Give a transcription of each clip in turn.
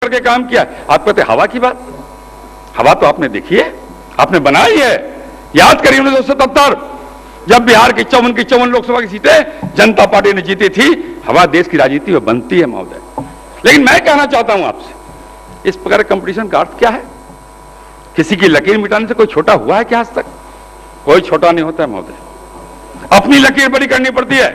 करके काम किया। आप कहते हवा की बात, हवा तो आपने देखी है, आपने बनाई है। याद करिए 1977 जब बिहार की 54 लोकसभा की सीटें जनता पार्टी ने जीती थी। हवा देश की राजनीति में बनती है महोदय। लेकिन मैं कहना चाहता हूं आपसे, इस प्रकार कंपटीशन का अर्थ क्या है? किसी की लकीर मिटाने से कोई छोटा हुआ है क्या आज तक? कोई छोटा नहीं होता है महोदय। अपनी लकीर बड़ी करनी पड़ती है,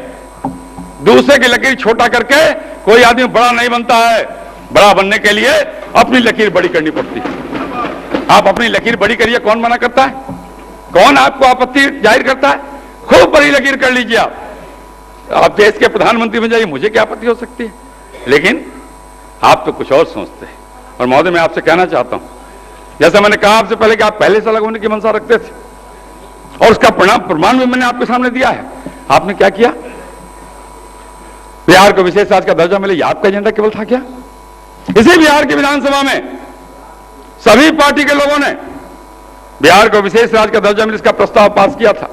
दूसरे की लकीर छोटा करके कोई आदमी बड़ा नहीं बनता है। बड़ा बनने के लिए अपनी लकीर बड़ी करनी पड़ती है। आप अपनी लकीर बड़ी करिए, कौन मना करता है? कौन आपको आपत्ति जाहिर करता है? खूब बड़ी लकीर कर लीजिए आप देश के प्रधानमंत्री बन जाइए, मुझे क्या आपत्ति हो सकती है? लेकिन आप तो कुछ और सोचते हैं। और महोदय मैं आपसे कहना चाहता हूं, जैसा मैंने कहा आपसे पहले कि आप पहले से अलग होने की मंशा रखते थे और उसका प्रमाण भी मैंने आपके सामने दिया है। आपने क्या किया? बिहार को विशेष राज्य का दर्जा मिले, यह आपका एजेंडा केवल था क्या? इसी बिहार की विधानसभा में सभी पार्टी के लोगों ने बिहार को विशेष राज्य का दर्जा मिले इसका प्रस्ताव पास किया था।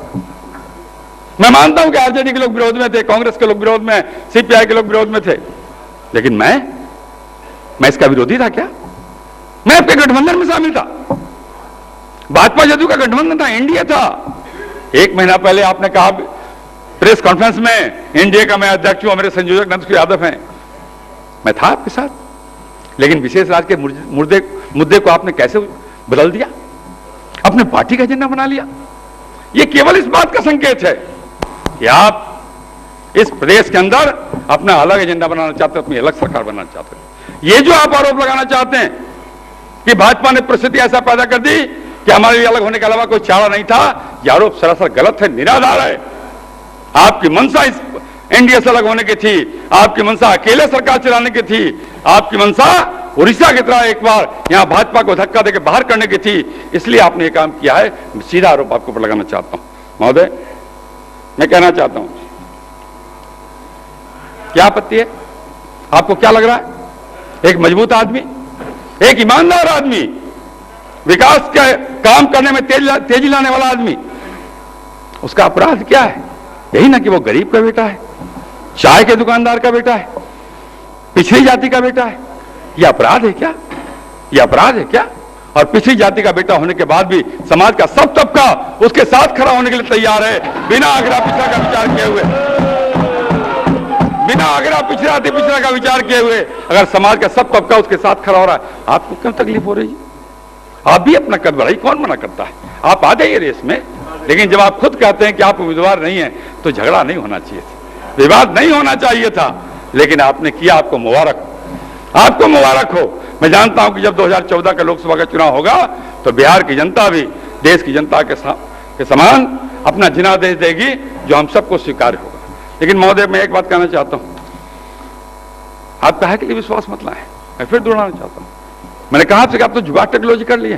मैं मानता हूं कि आरजेडी के लोग विरोध में थे, कांग्रेस के लोग विरोध में, सीपीआई के लोग विरोध में थे, लेकिन मैं इसका विरोधी था क्या? मैं आपके गठबंधन में शामिल था, भाजपा जदयू का गठबंधन था, एनडीए था। एक महीना पहले आपने कहा प्रेस कॉन्फ्रेंस में, एनडीए का मैं अध्यक्ष हूं, मेरे संयोजक नंदकिशोर यादव हैं। मैं था आपके साथ, लेकिन विशेष राज्य के मुद्दे को आपने कैसे बदल दिया? अपने पार्टी का एजेंडा बना लिया। यह केवल इस बात का संकेत है कि आप इस प्रदेश के अंदर अपना अलग एजेंडा बनाना चाहते हैं, अपनी अलग सरकार बनाना चाहते हैं। ये जो आप आरोप लगाना चाहते हैं कि भाजपा ने परिस्थिति ऐसा पैदा कर दी कि हमारे लिए अलग होने के अलावा कोई चारा नहीं था, यह आरोप सरासर गलत है, निराधार है। आपकी मंशा इस एनडीए से अलग होने की थी, आपकी मंशा अकेले सरकार चलाने की थी, आपकी मंशा उड़ीसा की तरह एक बार यहां भाजपा को धक्का देकर बाहर करने की थी, इसलिए आपने यह काम किया है। सीधा आरोप आपके ऊपर लगाना चाहता हूं महोदय। मैं कहना चाहता हूं, क्या आपत्ति है? आपको क्या लग रहा है? एक मजबूत आदमी, एक ईमानदार आदमी, विकास के काम करने में तेजी लाने वाला आदमी, उसका अपराध क्या है? यही ना कि वो गरीब का बेटा है, चाय के दुकानदार का बेटा है, पिछड़ी जाति का बेटा है। यह अपराध है क्या? यह अपराध है क्या? और पिछड़ी जाति का बेटा होने के बाद भी समाज का सब तबका उसके साथ खड़ा होने के लिए तैयार है, बिना अगड़ा पिछड़ा का विचार किए हुए, बिना अगड़ा पिछड़ा का विचार किए हुए अगर समाज का सब तबका उसके साथ खड़ा हो रहा है, आपको क्यों तकलीफ हो रही है? आप भी अपना कद बढ़ाइए, कौन मना करता है? आप आ जाइए रेस में। लेकिन जब आप खुद कहते हैं कि आप उम्मीदवार नहीं है, तो झगड़ा नहीं होना चाहिए था, विवाद नहीं होना चाहिए था, लेकिन आपने किया। आपको मुबारक, आपको मुबारक हो। मैं जानता हूं कि जब 2014 का लोकसभा का चुनाव होगा तो बिहार की जनता भी देश की जनता के समान अपना जनादेश देगी, जो हम सबको स्वीकार होगा। लेकिन महोदय मैं एक बात कहना चाहता हूं, आप कहा के लिए विश्वास मत लाएं। मैं फिर दोहराना चाहता हूं, मैंने कहा आपसे कि आप तो जुगाड़ टेक्नोलॉजी कर लिए,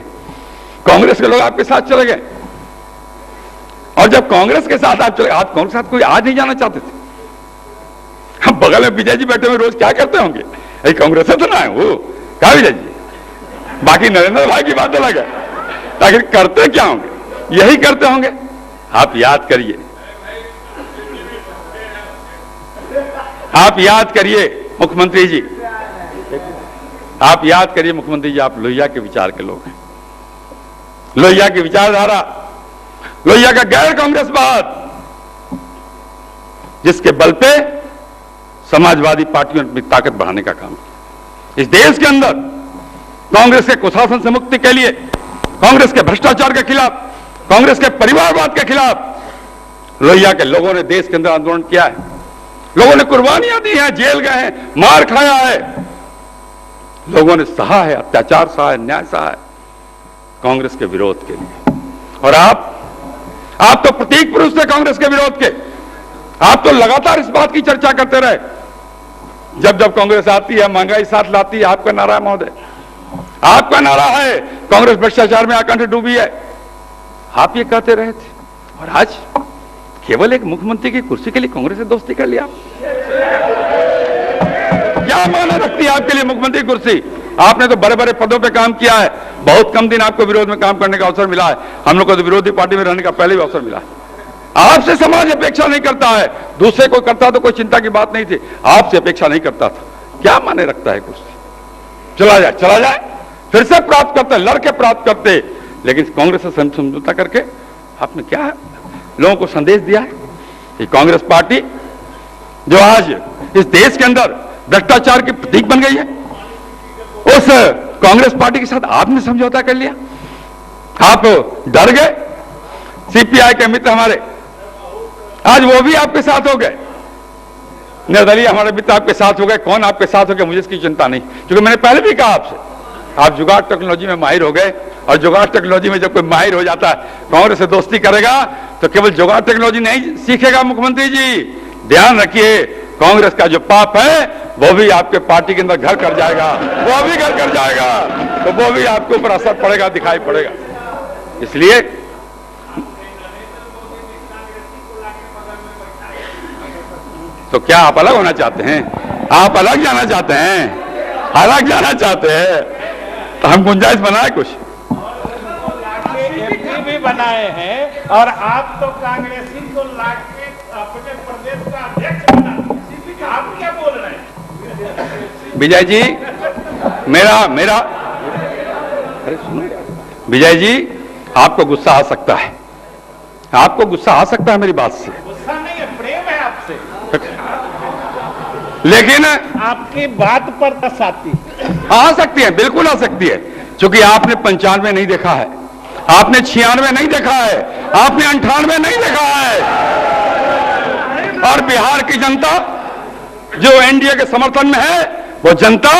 कांग्रेस के लोग आपके साथ चले गए, और जब कांग्रेस के साथ आप चले, आप कांग्रेस के साथ कोई आज नहीं जाना चाहते थे। हम बगल में विजय जी बैठे हुए रोज क्या करते होंगे? कांग्रेस से तो ना है वो, क्या विजय जी? बाकी नरेंद्र भाई की बात अलग है, ताकि करते क्या होंगे? यही करते होंगे। आप याद करिए, आप याद करिए मुख्यमंत्री जी, आप याद करिए मुख्यमंत्री जी, आप लोहिया के विचार के लोग हैं, लोहिया की विचारधारा, लोहिया का गैर कांग्रेसवाद, जिसके बल पे समाजवादी पार्टियों ने अपनी ताकत बढ़ाने का काम किया। इस देश के अंदर कांग्रेस के कुशासन से मुक्ति के लिए, कांग्रेस के भ्रष्टाचार के खिलाफ, कांग्रेस के परिवारवाद के खिलाफ लोहिया के लोगों ने देश के अंदर आंदोलन किया है। लोगों ने कुर्बानियां दी हैं, जेल गए हैं, मार खाया है, लोगों ने सहा है, अत्याचार सहा है, न्याय सहा है कांग्रेस के विरोध के लिए। और आप तो प्रतीक पुरुष थे कांग्रेस के विरोध के। आप तो लगातार इस बात की चर्चा करते रहे, जब जब कांग्रेस आती है महंगाई साथ लाती है। आपका नारा है महोदय, आपका नारा है कांग्रेस भ्रष्टाचार में आकंठ डूबी है, आप ये कहते रहे थे। और आज केवल एक मुख्यमंत्री की कुर्सी के लिए कांग्रेस से दोस्ती कर लिया। क्या मायने रखती है आपके लिए मुख्यमंत्री कुर्सी? आपने तो बड़े बड़े पदों पे काम किया है, बहुत कम दिन आपको विरोध में काम करने का अवसर मिला है। हम लोग को तो विरोधी पार्टी में रहने का पहले भी अवसर मिला है। आपसे समाज अपेक्षा नहीं करता है, दूसरे कोई करता तो कोई चिंता की बात नहीं थी, आपसे अपेक्षा नहीं करता था। क्या माने रखता है कुर्सी? चला जाए, फिर से प्राप्त करते, लड़के प्राप्त करते। लेकिन कांग्रेस से समझौता करके आपने क्या लोगों को संदेश दिया है कि कांग्रेस पार्टी जो आज इस देश के अंदर भ्रष्टाचार की प्रतीक बन गई है, उस कांग्रेस पार्टी के साथ आपने समझौता कर लिया। आप डर गए। सीपीआई के मित्र हमारे आज वो भी आपके साथ हो गए, निर्दलीय हमारे मित्र आपके साथ हो गए। कौन आपके साथ हो गया मुझे इसकी चिंता नहीं, क्योंकि मैंने पहले भी कहा आपसे, आप जुगाड़ टेक्नोलॉजी में माहिर हो गए, और जुगाड़ टेक्नोलॉजी में जब कोई माहिर हो जाता है, कांग्रेस से दोस्ती करेगा तो केवल जुगाड़ टेक्नोलॉजी नहीं सीखेगा। मुख्यमंत्री जी ध्यान रखिए, कांग्रेस का जो पाप है वो भी आपके पार्टी के अंदर घर कर जाएगा, वो भी घर कर जाएगा, तो वो भी आपके ऊपर असर पड़ेगा, दिखाई पड़ेगा। इसलिए तो क्या आप अलग होना चाहते हैं? आप अलग जाना चाहते हैं? अलग जाना चाहते हैं तो हम गुंजाइश बनाए कुछ एमपी भी बनाए हैं, और आप तो कांग्रेसी को लाके अपने प्रदेश का अध्यक्ष बना, आप क्या बोल रहे हैं? विजय जी, मेरा अरे सुनो विजय जी, आपको गुस्सा आ सकता है, आपको गुस्सा आ सकता है मेरी बात से। गुस्सा नहीं है, प्रेम है आपसे, लेकिन आपकी बात पर दस आती आ सकती है, बिल्कुल आ सकती है, क्योंकि आपने 95 नहीं देखा है, आपने 96 नहीं देखा है, आपने 98 नहीं देखा है। और बिहार की जनता जो एनडीए के समर्थन में है, वो जनता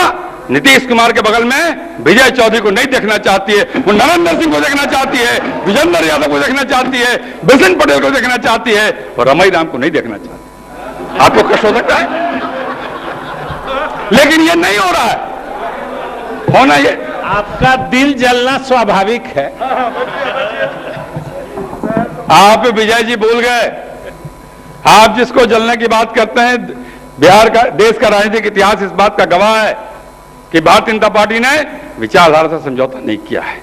नीतीश कुमार के बगल में विजय चौधरी को नहीं देखना चाहती है, वो नरेंद्र सिंह को देखना चाहती है, विजेंद्र यादव को देखना चाहती है, बिशन पटेल को देखना चाहती है, और रमई राम को नहीं देखना चाहती। आपको कष्ट हो सकता है, लेकिन ये नहीं हो रहा है, होना ये। आपका दिल जलना स्वाभाविक है। आप विजय जी भूल गए, आप जिसको जलने की बात करते हैं, बिहार का, देश का राजनीतिक इतिहास इस बात का गवाह है कि भारतीय जनता पार्टी ने विचारधारा से समझौता नहीं किया है।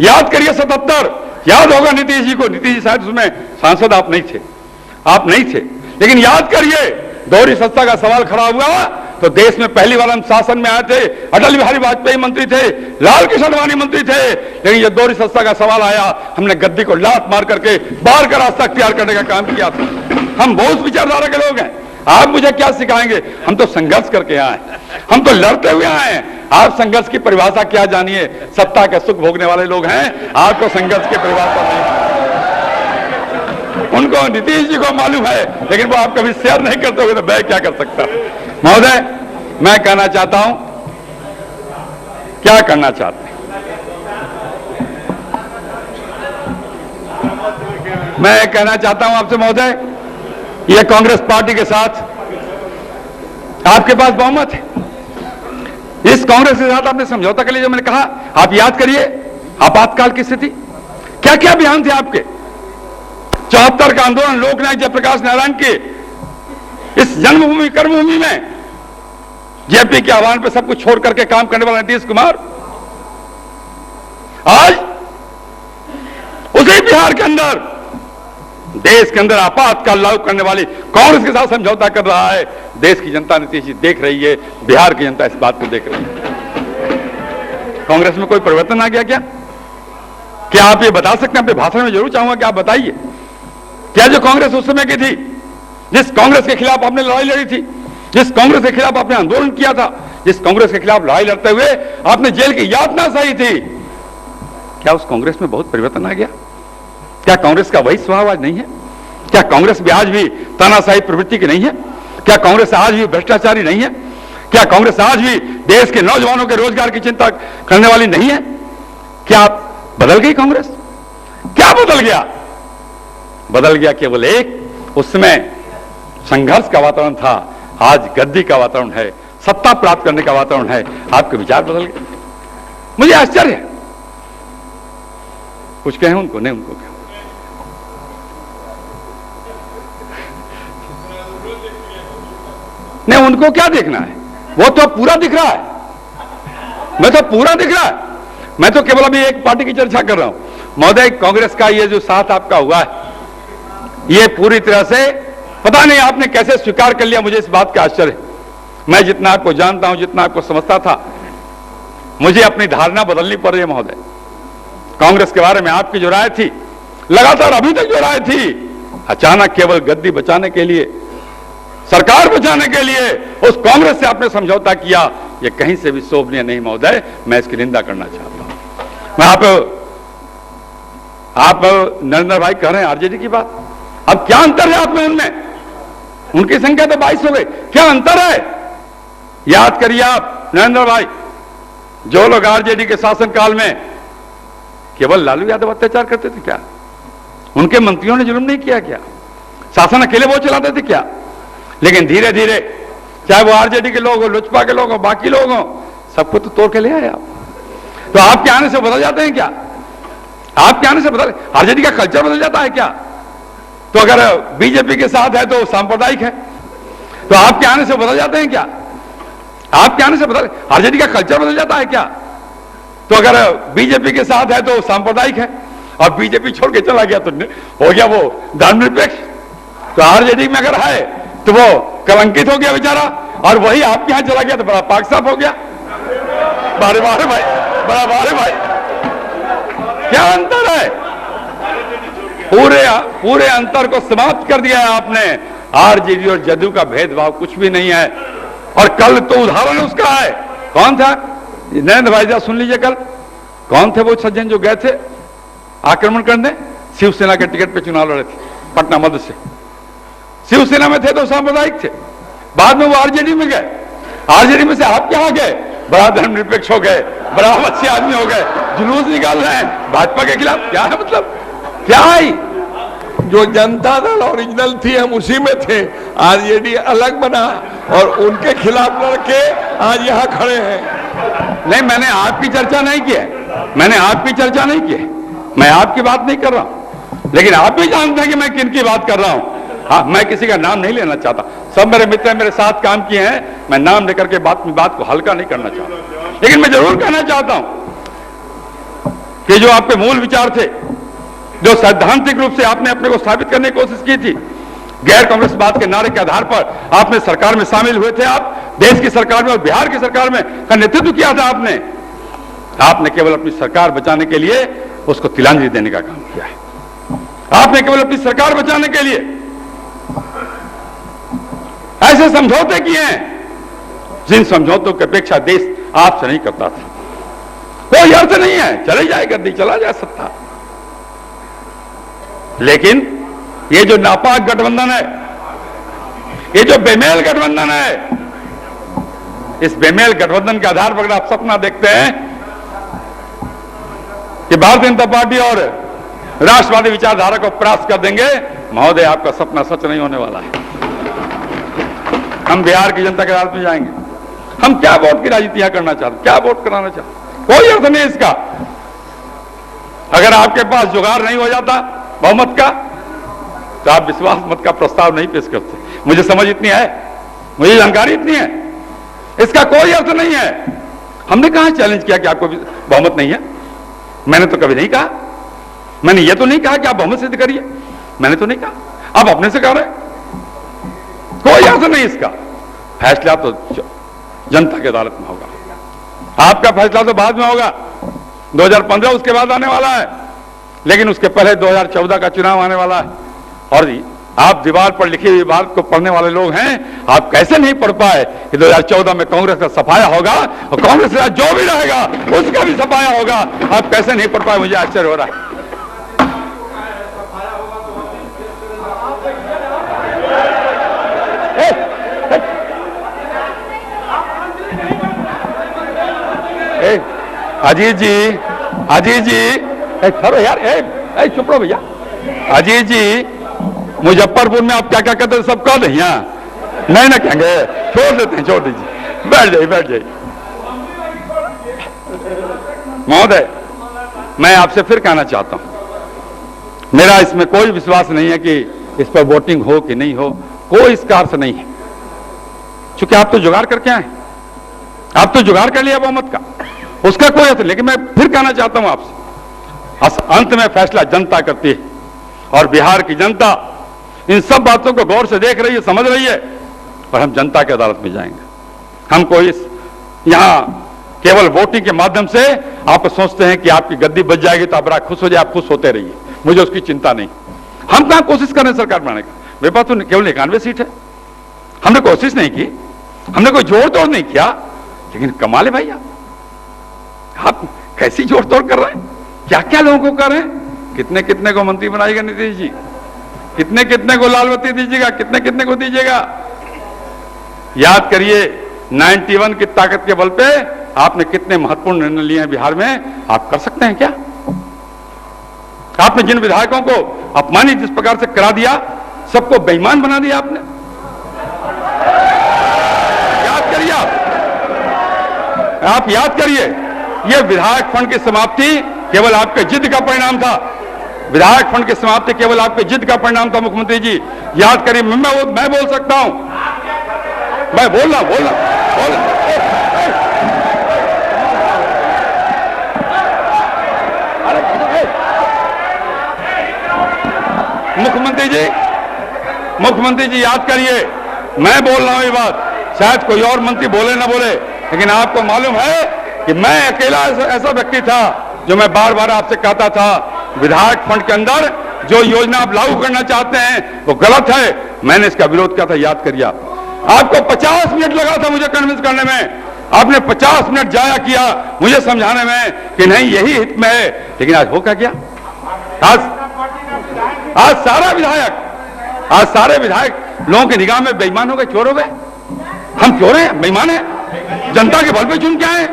याद करिए 77, याद होगा नीतीश जी को, नीतीश जी शायद उसमें सांसद आप नहीं थे, लेकिन याद करिए दोहरी सत्ता का सवाल खड़ा हुआ तो देश में पहली बार हम शासन में आए थे, अटल बिहारी वाजपेयी मंत्री थे, लाल कृष्ण आडवाणी मंत्री थे, लेकिन ये दोहरी सत्ता का सवाल आया, हमने गद्दी को लात मार करके बाहर का रास्ता अख्तियार करने का काम किया था। हम बहुत विचारधारा के लोग हैं, आप मुझे क्या सिखाएंगे? हम तो संघर्ष करके आए, हम तो लड़ते हुए आए हैं। आप संघर्ष की परिभाषा क्या जानिए? सत्ता के सुख भोगने वाले लोग हैं, आपको संघर्ष की परिभाषा नहीं, उनको नीतीश जी को मालूम है, लेकिन वो आप कभी शेयर नहीं करते होंगे तो मैं क्या कर सकता। महोदय, मैं कहना चाहता हूं, क्या करना चाहते हैं? मैं कहना चाहता हूं आपसे महोदय, यह कांग्रेस पार्टी के साथ आपके पास बहुमत है, इस कांग्रेस के साथ आपने समझौता कर लिया। जो मैंने कहा, आप याद करिए आपातकाल की स्थिति, क्या क्या बयान थे आपके। 74 का आंदोलन, लोकनायक जयप्रकाश नारायण के इस जन्मभूमि कर्मभूमि में जेपी के आह्वान पर सब कुछ छोड़ करके काम करने वाला नीतीश कुमार आज उसी बिहार के अंदर, देश के अंदर आपातकाल लागू करने वाली कांग्रेस के साथ समझौता कर रहा है। देश की जनता नीतीश जी देख रही है, बिहार की जनता इस बात को देख रही है। कांग्रेस में कोई परिवर्तन आ गया क्या आप ये बता सकते हैं? अपने भाषण में जरूर चाहूंगा कि आप बताइए, क्या जो कांग्रेस उस समय की थी, जिस कांग्रेस के खिलाफ आपने लड़ाई लड़ी थी, जिस कांग्रेस के खिलाफ आपने आंदोलन किया था, जिस कांग्रेस के खिलाफ लड़ाई लड़ते हुए आपने जेल की यातना सही थी, क्या उस कांग्रेस में बहुत परिवर्तन आ गया? क्या कांग्रेस का वही स्वभाव आज नहीं है? क्या कांग्रेस भी आज भी तानाशाही प्रवृत्ति की नहीं है? क्या कांग्रेस आज भी भ्रष्टाचारी नहीं है? क्या कांग्रेस आज भी देश के नौजवानों के रोजगार की चिंता करने वाली नहीं है? क्या बदल गई कांग्रेस? क्या बदल गया? बदल गया केवल एक, उसमें संघर्ष का वातावरण था, आज गद्दी का वातावरण है, सत्ता प्राप्त करने का वातावरण है। आपके विचार बदल गए, मुझे आश्चर्य है। कुछ कहें उनको? नहीं, उनको कहें, नहीं, उनको क्या देखना है? वो तो पूरा दिख रहा है, मैं तो पूरा दिख रहा है, मैं तो केवल अभी एक पार्टी की चर्चा कर रहा हूं। महोदय, कांग्रेस का ये जो साथ आपका हुआ है, ये पूरी तरह से पता नहीं आपने कैसे स्वीकार कर लिया, मुझे इस बात का आश्चर्य है। मैं जितना आपको जानता हूं, जितना आपको समझता था, मुझे अपनी धारणा बदलनी पड़ रही है महोदय। कांग्रेस के बारे में आपकी जो राय थी, लगातार अभी तक जो राय थी, अचानक केवल गद्दी बचाने के लिए, सरकार बचाने के लिए उस कांग्रेस से आपने समझौता किया, यह कहीं से भी शोभनीय नहीं महोदय। मैं इसकी निंदा करना चाहता हूं। मैं आप नरेंद्र भाई कह रहे हैं आरजेडी की बात, अब क्या अंतर है आप में उनमें? उनकी संख्या तो 22 हो गई, क्या अंतर है? याद करिए आप नरेंद्र भाई, जो लोग आरजेडी के शासनकाल में केवल लालू यादव अत्याचार करते थे क्या? उनके मंत्रियों ने जुल्म नहीं किया क्या? शासन अकेले वो चलाते थे क्या? लेकिन धीरे धीरे चाहे वो आरजेडी के लोग हो, लोजपा के लोग हो, बाकी लोग हो, सबको तो तोड़ के ले आए आप। तो आपके आने से बदल जाते हैं क्या? आपके आने से बदल, आरजेडी का कल्चर बदल जाता है क्या? तो अगर बीजेपी के साथ है तो सांप्रदायिक है, तो आपके आने से बदल जाते हैं क्या? आपके आने से बदल, आरजेडी का कल्चर बदल जाता है क्या? तो अगर बीजेपी के साथ है तो सांप्रदायिक है, और बीजेपी छोड़ के चला गया तो हो गया वो धर्मनिरपेक्ष। तो आरजेडी में अगर है तो वो कलंकित हो गया बेचारा, और वही आपके यहां चला गया तो बड़ा पाक साफ हो गया। बारे बारे भाई, बड़ा बारे भाई, क्या अंतर है? पूरे अंतर को समाप्त कर दिया है आपने। आरजेडी और जदयू का भेदभाव कुछ भी नहीं है। और कल तो उदाहरण उसका है, कौन था? नरेंद्र भाई, सुन लीजिए, कल कौन थे वो सज्जन जो गए थे आक्रमण करने? शिवसेना के टिकट पे चुनाव लड़े थे पटना मध्य से। शिवसेना में थे तो सांप्रदायिक थे, बाद में वो आरजेडी में गए, आरजेडी में से आप यहां गए, बड़ा धर्मनिरपेक्ष हो गए, बड़ा अच्छे आदमी हो गए, जुलूस निकाल रहे हैं भाजपा के खिलाफ। क्या है मतलब, क्या है? जो जनता दल ओरिजिनल थी हम उसी में थे, आरजेडी अलग बना और उनके खिलाफ लड़के आज यहाँ खड़े हैं। नहीं, मैंने आपकी चर्चा नहीं की है, मैंने आपकी चर्चा नहीं की है, मैं आपकी बात नहीं कर रहा हूं। लेकिन आप भी जानते हैं कि मैं किन की बात कर रहा हूं। हाँ, मैं किसी का नाम नहीं लेना चाहता, सब मेरे मित्र मेरे साथ काम किए हैं, मैं नाम लेकर के बात को हल्का नहीं करना चाहता। लेकिन मैं जरूर कहना चाहता हूं कि जो आपके मूल विचार थे, जो सैद्धांतिक रूप से आपने अपने को साबित करने की कोशिश की थी, गैर कांग्रेसवाद के नारे के आधार पर आपने सरकार में शामिल हुए थे, आप देश की सरकार में और बिहार की सरकार में का नेतृत्व किया था आपने केवल अपनी सरकार बचाने के लिए उसको तिलांजलि देने का काम किया है। आपने केवल अपनी सरकार बचाने के लिए ऐसे समझौते किए हैं जिन समझौतों की अपेक्षा देश आपसे नहीं करता था। कोई अर्थ नहीं है, चले जाए गद्दी, चला जाए सत्ता। लेकिन ये जो नापाक गठबंधन है, ये जो बेमेल गठबंधन है, इस बेमेल गठबंधन के आधार पर अगर आप सपना देखते हैं कि भारतीय जनता पार्टी और राष्ट्रवादी विचारधारा को परास्त कर देंगे, महोदय आपका सपना सच नहीं होने वाला है। हम बिहार की जनता के अदालत में जाएंगे। हम क्या वोट की राजनीतियां करना चाहते, क्या वोट कराना चाहते, कोई अर्थ नहीं इसका। अगर आपके पास जुगाड़ नहीं हो जाता बहुमत का, तो आप विश्वास मत का प्रस्ताव नहीं पेश करते। मुझे समझ इतनी है, मुझे जानकारी इतनी है, इसका कोई अर्थ नहीं है। हमने कहां चैलेंज किया कि आपको बहुमत नहीं है? मैंने तो कभी नहीं कहा। मैंने ये तो नहीं कहा कि आप बहुमत सिद्ध करिए, मैंने तो नहीं कहा। आप अपने से कह रहे हैं, कोई अर्थ नहीं इसका। फैसला तो जनता की अदालत में होगा, आपका फैसला तो बाद में होगा। 2015 उसके बाद आने वाला है, लेकिन उसके पहले 2014 का चुनाव आने वाला है। और आप दीवार पर लिखी हुई बात को पढ़ने वाले लोग हैं, आप कैसे नहीं पढ़ पाए कि 2014 में कांग्रेस का सफाया होगा और कांग्रेस का जो भी रहेगा उसका भी सफाया होगा? आप कैसे नहीं पढ़ पाए? मुझे आश्चर्य हो रहा है। अजीत जी, ठहरो यार, चुप रहो भैया। अजीत जी, मुजफ्फरपुर में आप क्या क्या कहते सब कह दें, नहीं ना कहेंगे, छोड़ देते हैं, छोड़ दीजिए, बैठ जाइए। महोदय, मैं आपसे फिर कहना चाहता हूं, मेरा इसमें कोई विश्वास नहीं है कि इस पर वोटिंग हो कि नहीं हो, कोई इसका अर्थ नहीं है। चूंकि आप तो जुगाड़ करके आए, आप तो जुगाड़ कर लिया बहुमत का, उसका कोई अर्थ नहीं। लेकिन मैं फिर कहना चाहता हूं आपसे, अंत में फैसला जनता करती है, और बिहार की जनता इन सब बातों को गौर से देख रही है, समझ रही है, और हम जनता की अदालत में जाएंगे। हमको इस यहां केवल वोटिंग के माध्यम से आप सोचते हैं कि आपकी गद्दी बच जाएगी तो आप बड़ा खुश हो जाए, आप खुश होते रहिए, मुझे उसकी चिंता नहीं। हम कहां कोशिश कर रहे हैं सरकार बनाने का? मेरे पास तो केवल 91 सीट है। हमने कोशिश नहीं की, हमने कोई जोड़ तोड़ नहीं किया, लेकिन कमाल है भाई, आप कैसी जोड़ तोड़ कर रहे हैं, क्या क्या लोगों को कर रहे हैं, कितने कितने को मंत्री बनाएगा नीतीश जी, कितने कितने को लाल बत्ती दीजिएगा, कितने कितने को दीजिएगा। याद करिए 91 की ताकत के बल पे आपने कितने महत्वपूर्ण निर्णय लिए हैं बिहार में, आप कर सकते हैं क्या? आपने जिन विधायकों को अपमानित जिस प्रकार से करा दिया, सबको बेईमान बना दिया आपने। याद करिए, आप याद करिए, यह विधायक फंड की समाप्ति केवल आपके जिद का परिणाम था। विधायक फंड की समाप्ति केवल आपके जिद का परिणाम था मुख्यमंत्री जी। याद करिए, मैं बोल सकता हूं, मैं बोलना मुख्यमंत्री जी याद करिए, मैं बोल रहा हूं ये बात, शायद कोई और मंत्री बोले ना बोले, लेकिन आपको मालूम है कि मैं अकेला ऐसा व्यक्ति था जो मैं बार बार आपसे कहता था विधायक फंड के अंदर जो योजना आप लागू करना चाहते हैं वो गलत है। मैंने इसका विरोध किया था, याद करिए। आपको 50 मिनट लगा था मुझे कन्विंस करने में, आपने 50 मिनट जाया किया मुझे समझाने में कि नहीं यही हित में है, लेकिन आज हो क्या? आज सारे विधायक लोगों की निगाह में बेईमान हो गए, चोर हो गए। हम चोर हैं, बेईमान हैं, जनता के बल पे चुन के आए।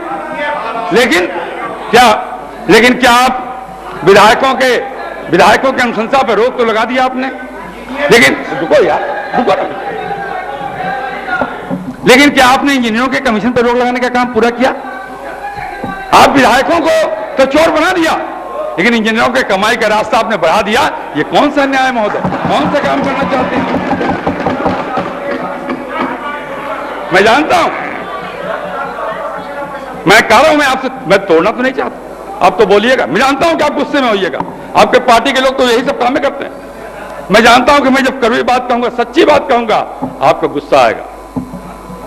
लेकिन क्या आप विधायकों के अनुशंसा पर रोक तो लगा दिया आपने, लेकिन रुको ना। लेकिन क्या आपने इंजीनियरों के कमीशन पर रोक लगाने का काम पूरा किया? आप विधायकों को तो चोर बना दिया, लेकिन इंजीनियरों के कमाई का रास्ता आपने बढ़ा दिया। ये कौन सा न्याय महोदय, कौन सा काम करना चाहते हैं? मैं जानता हूं, मैं कह रहा हूं, मैं तोड़ना तो नहीं चाहता, आप तो बोलिएगा। मैं जानता हूं कि आप गुस्से में होइएगा, आपके पार्टी के लोग तो यही सब कामें करते हैं। मैं जानता हूं कि मैं जब कड़वी बात कहूंगा, सच्ची बात कहूंगा, आपको गुस्सा आएगा।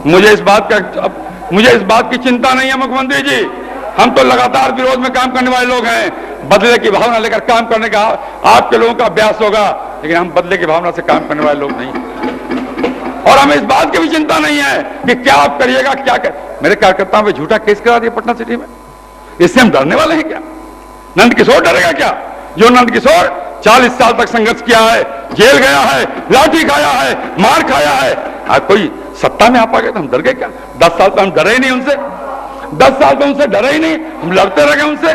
मुझे इस बात की चिंता नहीं है मुख्यमंत्री जी, हम तो लगातार विरोध में काम करने वाले लोग हैं। बदले की भावना लेकर काम करने का आपके लोगों का अभ्यास होगा, लेकिन हम बदले की भावना से काम करने वाले लोग नहीं। और हमें इस बात की भी चिंता नहीं है कि क्या आप करिएगा, क्या कर। मेरे कार्यकर्ताओं पे झूठा केस करा दिया पटना सिटी में, इससे हम डरने वाले हैं क्या? नंद किशोर डरेगा क्या? जो नंद किशोर 40 साल तक संघर्ष किया है, जेल गया है, लाठी खाया है, मार खाया है, आज कोई सत्ता में आप आ गए तो हम डर गए क्या? 10 साल तो हम डरे ही नहीं उनसे, 10 साल तो उनसे डरे ही नहीं, हम लड़ते रह गए उनसे।